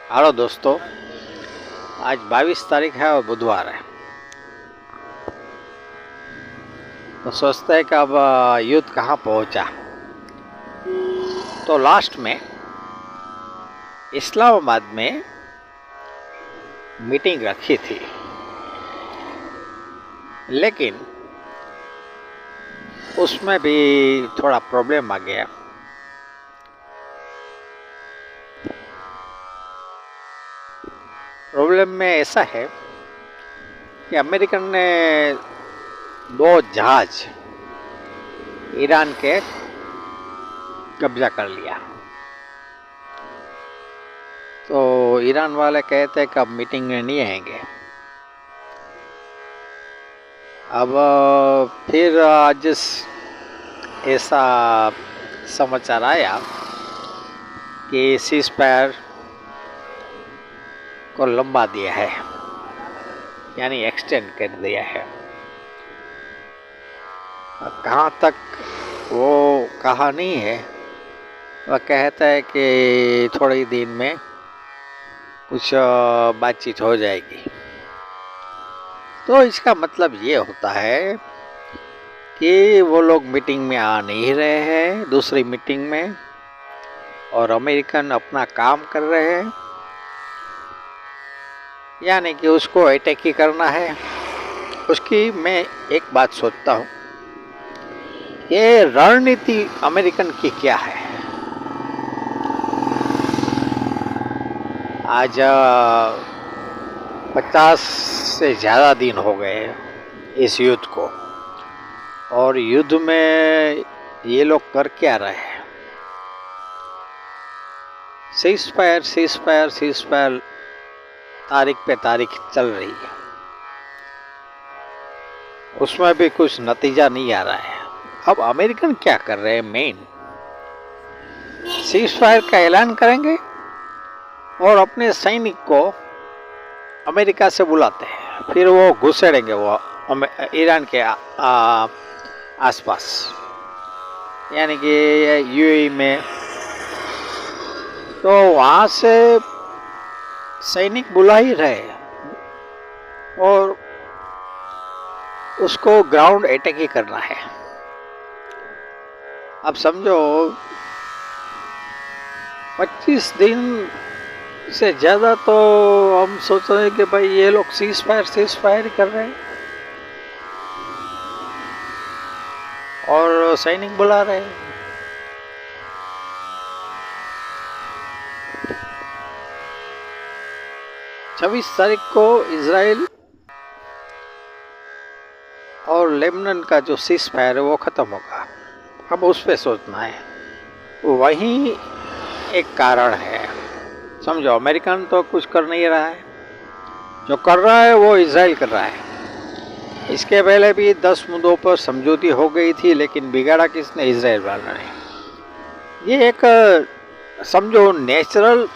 Hello दोस्तों। आज 22 तारीख है और बुधवार है। तो सोचते हैं कि अब युद्ध कहाँ पहुँचा। तो लास्ट में इस्लामाबाद में मीटिंग रखी थी, लेकिन उसमें भी थोड़ा प्रॉब्लम आ गया। प्रॉब्लम में ऐसा है कि अमेरिकन ने 2 जहाज ईरान के कब्जा कर लिया। तो ईरान वाले कहते हैं कि अब मीटिंग में नहीं आएंगे। अब फिर आज ऐसा समाचार आया कि सीज फायर को लंबा दिया है, यानी एक्सटेंड कर दिया है। कहाँ तक वो कहा नहीं है। वह कहता है कि थोड़े दिन में कुछ बातचीत हो जाएगी। तो इसका मतलब ये होता है कि वो लोग मीटिंग में आ नहीं रहे हैं, दूसरी मीटिंग में, और अमेरिकन अपना काम कर रहे हैं, यानी कि उसको अटैक ही करना है। उसकी मैं एक बात सोचता हूँ, ये रणनीति अमेरिकन की क्या है। आज 50 से ज़्यादा दिन हो गए इस युद्ध को, और युद्ध में ये लोग कर क्या रहे हैं। सीज फायर तारीख पे तारीख चल रही है, उसमें भी कुछ नतीजा नहीं आ रहा है। अब अमेरिकन क्या कर रहे हैं, मेन सीज फायर का ऐलान करेंगे और अपने सैनिक को अमेरिका से बुलाते हैं, फिर वो घुसेड़ेंगे वो ईरान के आसपास, यानी कि यूएई में। तो वहाँ से सैनिक बुला ही रहे और उसको ग्राउंड अटैक ही करना है। अब समझो 25 दिन से ज़्यादा तो हम सोच रहे हैं कि भाई ये लोग सीज फायर कर रहे हैं और सैनिक बुला रहे हैं। छब्बीस तारीख को इजराइल और लेबनान का जो सीज फायर है वो ख़त्म होगा। अब उस पर सोचना है, वही एक कारण है। समझो, अमेरिकन तो कुछ कर नहीं रहा है, जो कर रहा है वो इजराइल कर रहा है। इसके पहले भी 10 मुद्दों पर समझौती हो गई थी, लेकिन बिगाड़ा किसने, इजराइल वालों ने। ये एक समझो नेचुरल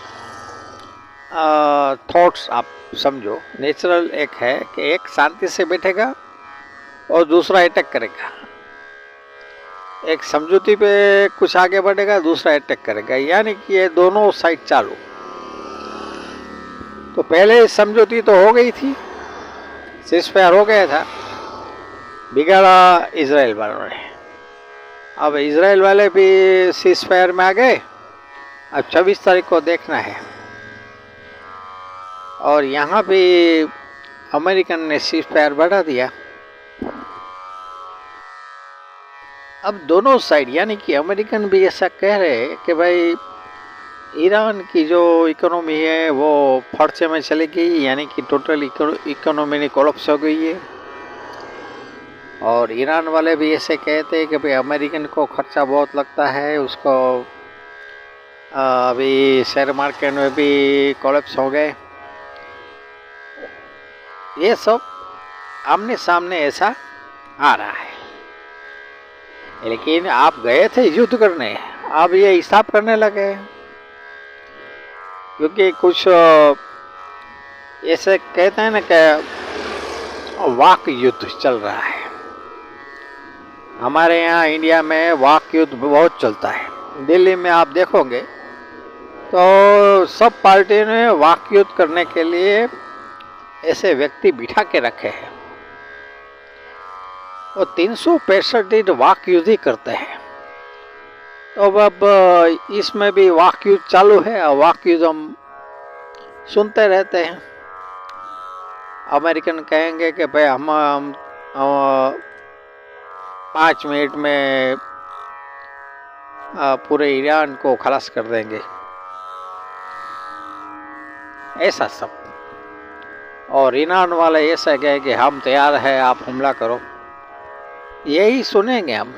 थॉट्स, आप समझो नेचुरल एक है कि एक शांति से बैठेगा और दूसरा अटैक करेगा। एक समझौती पे कुछ आगे बढ़ेगा, दूसरा अटैक करेगा, यानी कि ये दोनों साइड चालू। तो पहले समझौती तो हो गई थी, सीज फायर हो गया था, बिगाड़ा इजराइल वालों ने। अब इजराइल वाले भी सीज फायर में आ गए। अब 26 तारीख को देखना है। और यहाँ भी अमेरिकन ने सीज फायर बढ़ा दिया। अब दोनों साइड, यानी कि अमेरिकन भी ऐसा कह रहे हैं कि भाई ईरान की जो इकोनॉमी है वो फर्चे में चली गई, यानी कि टोटल इकोनॉमी ने कोलैप्स हो गई है। और ईरान वाले भी ऐसे कहते हैं कि भाई अमेरिकन को खर्चा बहुत लगता है, उसको अभी शेयर मार्केट में भी कोलैप्स हो गए। ये सब आमने सामने ऐसा आ रहा है। लेकिन आप गए थे युद्ध करने, अब ये हिसाब करने लगे, क्योंकि कुछ ऐसे कहते हैं ना कि वाक युद्ध चल रहा है। हमारे यहाँ इंडिया में वाक युद्ध बहुत चलता है। दिल्ली में आप देखोगे तो सब पार्टी ने वाक युद्ध करने के लिए ऐसे व्यक्ति बिठा के रखे हैं। वो 365 दिन वाक युद्ध ही करते हैं। तो अब इसमें भी वाक युद्ध चालू है और वाक युद्ध हम सुनते रहते हैं। अमेरिकन कहेंगे कि भाई हम 5 मिनट में पूरे ईरान को खलास कर देंगे, ऐसा सब। और ईरान वाले ऐसा कहे कि हम तैयार हैं, आप हमला करो। यही सुनेंगे हम।